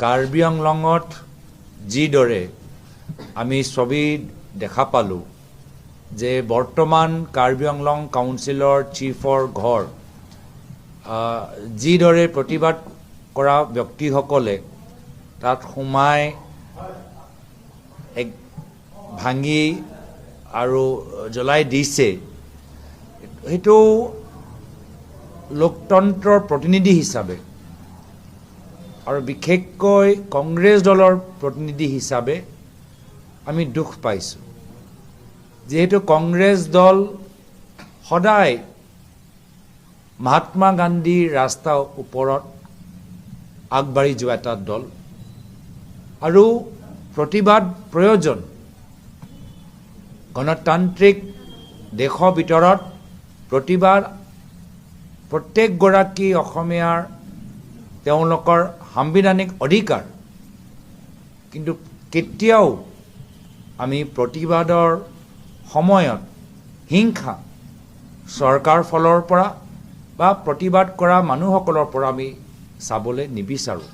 কাৰ্বি আংলঙত যিদৰে আমি ছবি দেখা পালোঁ যে বৰ্তমান কাৰ্বি আংলং কাউন্সিলৰ চিফৰ ঘৰ যিদৰে প্ৰতিবাদ কৰা ব্যক্তিসকলে তাত সোমাই ভাঙি আৰু জ্বলাই দিছে, সেইটো লোকতন্ত্ৰৰ প্ৰতিনিধি হিচাপে আৰু বিশেষকৈ কংগ্ৰেছ দলৰ প্ৰতিনিধি হিচাপে আমি দুখ পাইছোঁ। যিহেতু কংগ্ৰেছ দল সদায় মহাত্মা গান্ধীৰ ৰাস্তাৰ ওপৰত আগবাঢ়ি যোৱা এটা দল আৰু প্ৰতিবাদ প্ৰয়োজন। গণতান্ত্ৰিক দেশৰ ভিতৰত প্ৰতিবাদ প্ৰত্যেকগৰাকী অসমীয়াৰ তেওঁলোকৰ সাংবিধানিক অধিকাৰ, কিন্তু কেতিয়াও আমি প্ৰতিবাদৰ সময়ত হিংসা চৰকাৰ ফালৰ পৰা বা প্ৰতিবাদ কৰা মানুহসকলৰ পৰা আমি চাবলৈ নিবিচাৰোঁ।